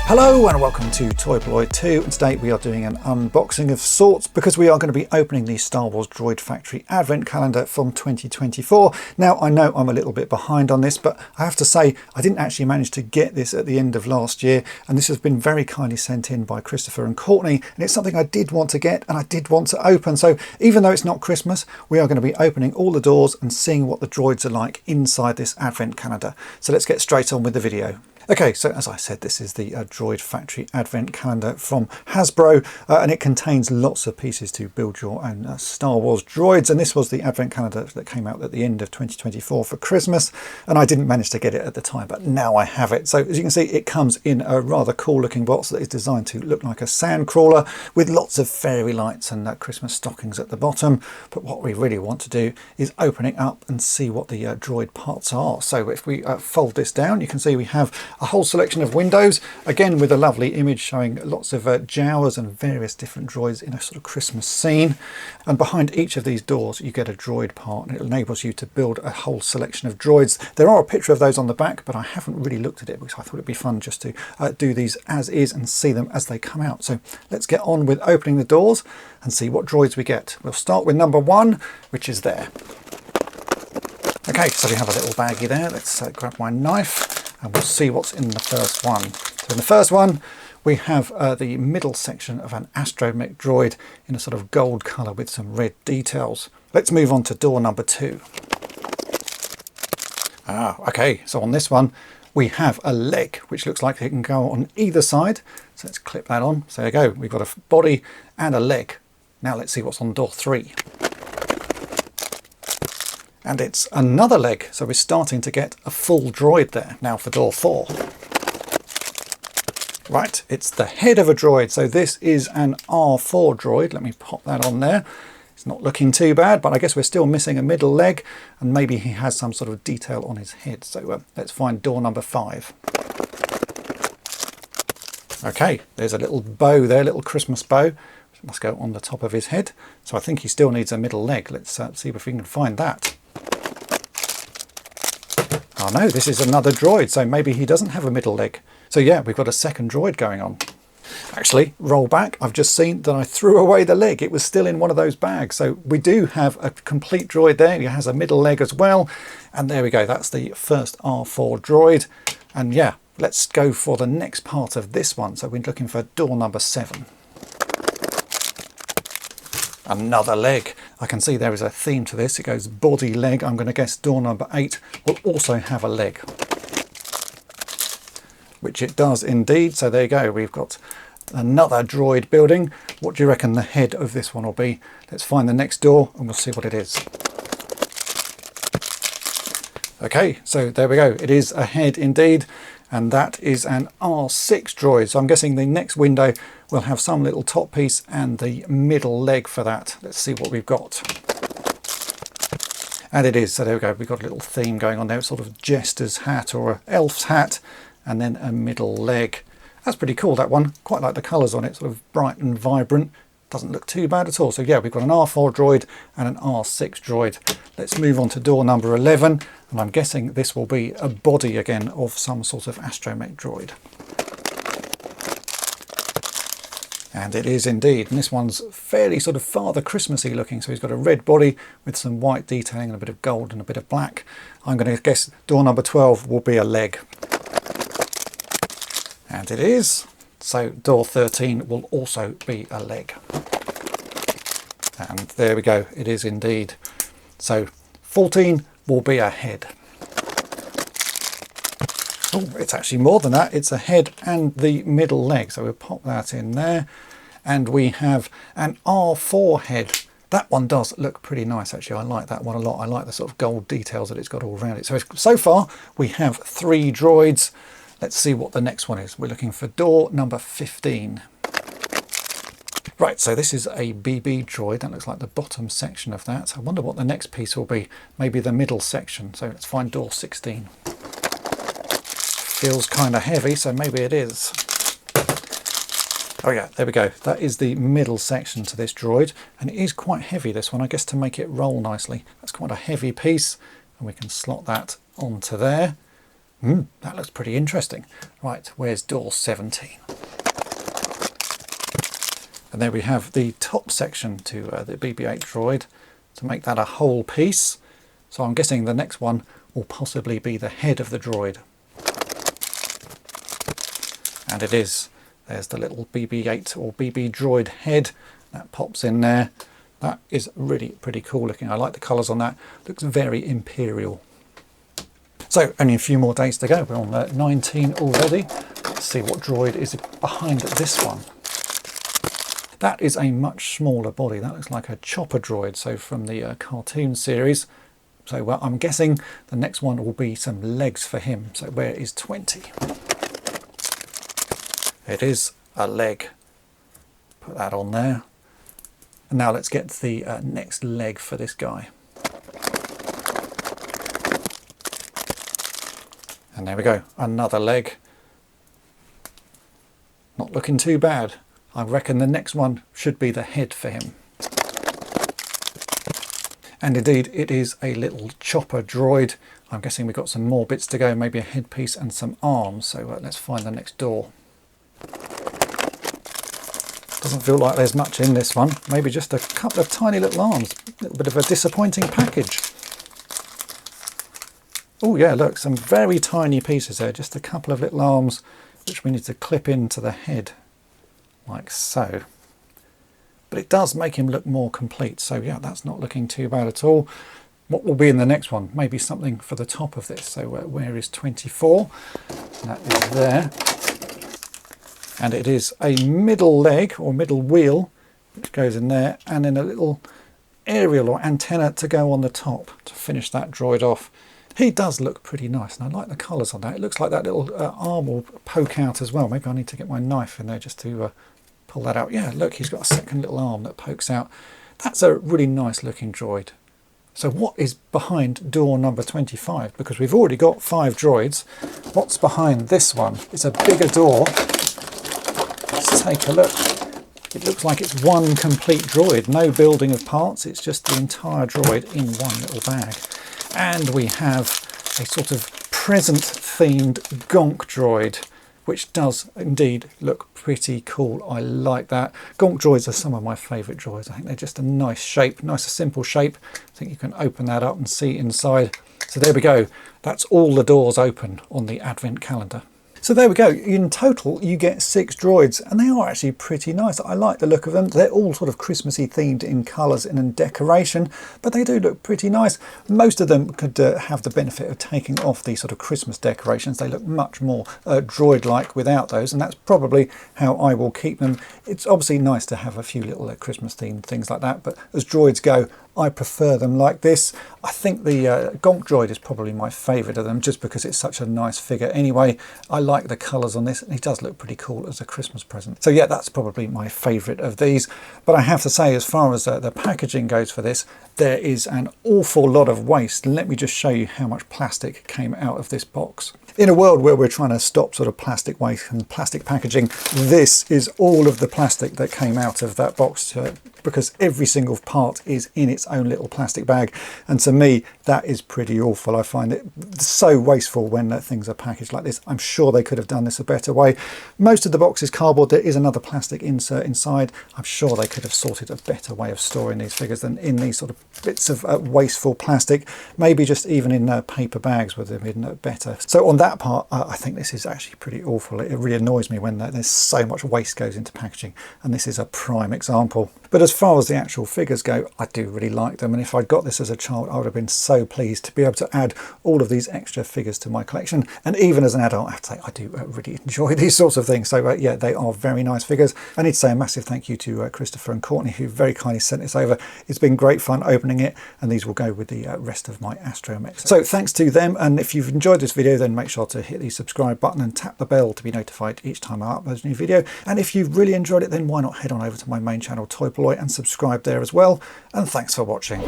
Hello and welcome to Toy Polloi 2, and today we are doing an unboxing of sorts because we are going to be opening the Star Wars Droid Factory Advent Calendar from 2024. Now I know I'm a little bit behind on this, but I have to say I didn't actually manage to get this at the end of last year, and this has been very kindly sent in by Christopher and Courtney, and it's something I did want to get and I did want to open. So even though it's not Christmas, we are going to be opening all the doors and seeing what the droids are like inside this Advent Calendar. So let's get straight on with the video. Okay, so as I said, this is the Droid Factory Advent Calendar from Hasbro, and it contains lots of pieces to build your own Star Wars droids. And this was the Advent Calendar that came out at the end of 2024 for Christmas, and I didn't manage to get it at the time, but now I have it. So as you can see, it comes in a rather cool looking box that is designed to look like a sand crawler with lots of fairy lights and Christmas stockings at the bottom. But what we really want to do is open it up and see what the droid parts are. So if we fold this down, you can see we have a whole selection of windows, again with a lovely image showing lots of Jawas and various different droids in a sort of Christmas scene. And behind each of these doors you get a droid part, and it enables you to build a whole selection of droids. There are a picture of those on the back, but I haven't really looked at it because I thought it'd be fun just to do these as is and see them as they come out. So let's get on with opening the doors and see what droids we get. We'll start with number one, which is there. Okay, so we have a little baggie there. Let's grab my knife and we'll see what's in the first one. So in the first one, we have the middle section of an astromech droid in a sort of gold colour with some red details. Let's move on to door number two. Okay, so on this one, we have a leg, which looks like it can go on either side. So let's clip that on. So there you go, we've got a body and a leg. Now let's see what's on door three. And it's another leg, so we're starting to get a full droid there. Now for door four. Right, it's the head of a droid, so this is an R4 droid. Let me pop that on there. It's not looking too bad, but I guess we're still missing a middle leg, and maybe he has some sort of detail on his head. So let's find door number five. Okay, there's a little bow there, little Christmas bow. Must go on the top of his head. So I think he still needs a middle leg. Let's see if we can find that. Oh no, this is another droid, so maybe he doesn't have a middle leg. So yeah, we've got a second droid going on. Actually, roll back, I've just seen that I threw away the leg. It was still in one of those bags. So we do have a complete droid there. He has a middle leg as well. And there we go, that's the first R4 droid. And yeah, let's go for the next part of this one. So we're looking for door number 7. Another leg. I can see there is a theme to this. It goes body, leg. I'm going to guess door number 8 will also have a leg, which it does indeed. So there you go, we've got another droid building. What do you reckon the head of this one will be? Let's find the next door and we'll see what it is. Okay, so there we go, it is a head indeed, and that is an R6 droid. So I'm guessing the next window will have some little top piece and the middle leg for that. Let's see what we've got. And it is, so there we go, we've got a little theme going on there, sort of jester's hat or an elf's hat, and then a middle leg. That's pretty cool, that one. Quite like the colours on it, sort of bright and vibrant. Doesn't look too bad at all. So yeah, we've got an R4 droid and an R6 droid. Let's move on to door number 11, and I'm guessing this will be a body again of some sort of astromech droid. And it is indeed, and this one's fairly sort of Father Christmassy looking. So he's got a red body with some white detailing and a bit of gold and a bit of black. I'm going to guess door number 12 will be a leg. And it is. So door 13 will also be a leg. And there we go, it is indeed. So 14 will be a head. Oh, it's actually more than that. It's a head and the middle leg. So we'll pop that in there. And we have an R4 head. That one does look pretty nice, actually. I like that one a lot. I like the sort of gold details that it's got all around it. So far we have 3 droids. Let's see what the next one is. We're looking for door number 15. Right, so this is a BB droid. That looks like the bottom section of that. I wonder what the next piece will be. Maybe the middle section. So let's find door 16. Feels kind of heavy, so maybe it is. Oh yeah, there we go. That is the middle section to this droid. And it is quite heavy, this one, I guess, to make it roll nicely. That's quite a heavy piece. And we can slot that onto there. That looks pretty interesting. Right, where's door 17? And there we have the top section to the BB-8 droid to make that a whole piece. So I'm guessing the next one will possibly be the head of the droid. And it is. There's the little BB-8 or BB droid head that pops in there. That is really pretty cool looking. I like the colours on that. Looks very imperial. So only a few more days to go. We're on 19 already. Let's see what droid is behind this one. That is a much smaller body. That looks like a chopper droid, so from the cartoon series. So well, I'm guessing the next one will be some legs for him. So where is 20? It is a leg. Put that on there. And now let's get the next leg for this guy. And there we go, another leg. Not looking too bad. I reckon the next one should be the head for him. And indeed, it is a little chopper droid. I'm guessing we've got some more bits to go, maybe a headpiece and some arms. So let's find the next door. Doesn't feel like there's much in this one. Maybe just a couple of tiny little arms. A little bit of a disappointing package. Oh yeah, look, some very tiny pieces there. Just a couple of little arms which we need to clip into the head. Like so. But it does make him look more complete. So yeah, that's not looking too bad at all. What will be in the next one? Maybe something for the top of this. So where is 24? That is there. And it is a middle leg or middle wheel which goes in there, and then a little aerial or antenna to go on the top to finish that droid off. He does look pretty nice, and I like the colours on that. It looks like that little arm will poke out as well. Maybe I need to get my knife in there just to pull that out. Yeah, look, he's got a second little arm that pokes out. That's a really nice looking droid. So what is behind door number 25? Because we've already got 5 droids. What's behind this one? It's a bigger door. Let's take a look. It looks like it's one complete droid. No building of parts. It's just the entire droid in one little bag. And we have a sort of present-themed gonk droid, which does indeed look pretty cool. I like that. Gonk droids are some of my favourite droids. I think they're just a nice shape, nice simple shape. I think you can open that up and see inside. So there we go. That's all the doors open on the advent calendar. So there we go. In total, you get 6 droids, and they are actually pretty nice. I like the look of them. They're all sort of Christmassy themed in colours and in decoration, but they do look pretty nice. Most of them could have the benefit of taking off these sort of Christmas decorations. They look much more droid-like without those, and that's probably how I will keep them. It's obviously nice to have a few little Christmas themed things like that, but as droids go, I prefer them like this. I think the Gonk droid is probably my favourite of them, just because it's such a nice figure anyway. I like the colours on this, and he does look pretty cool as a Christmas present. So yeah, that's probably my favourite of these. But I have to say, as far as the packaging goes for this, there is an awful lot of waste. Let me just show you how much plastic came out of this box. In a world where we're trying to stop sort of plastic waste and plastic packaging, this is all of the plastic that came out of that box, because every single part is in its own little plastic bag. And to me, that is pretty awful. I find it so wasteful when things are packaged like this. I'm sure they could have done this a better way. Most of the box is cardboard. There is another plastic insert inside. I'm sure they could have sorted a better way of storing these figures than in these sort of bits of wasteful plastic. Maybe just even in paper bags would have been better. So on that part, I think this is actually pretty awful. It really annoys me when there's so much waste goes into packaging, and this is a prime example. But as far as the actual figures go, I do really like them, and if I'd got this as a child, I would have been so pleased to be able to add all of these extra figures to my collection. And even as an adult, I have to say, I do really enjoy these sorts of things. So yeah, they are very nice figures. I need to say a massive thank you to Christopher and Courtney, who very kindly sent this over. It's been great fun opening it, and these will go with the rest of my Astromechs. So thanks to them, and if you've enjoyed this video, then make sure to hit the subscribe button and tap the bell to be notified each time I upload a new video. And if you've really enjoyed it, then why not head on over to my main channel, Toy Polloi, and subscribe there as well. And thanks for watching.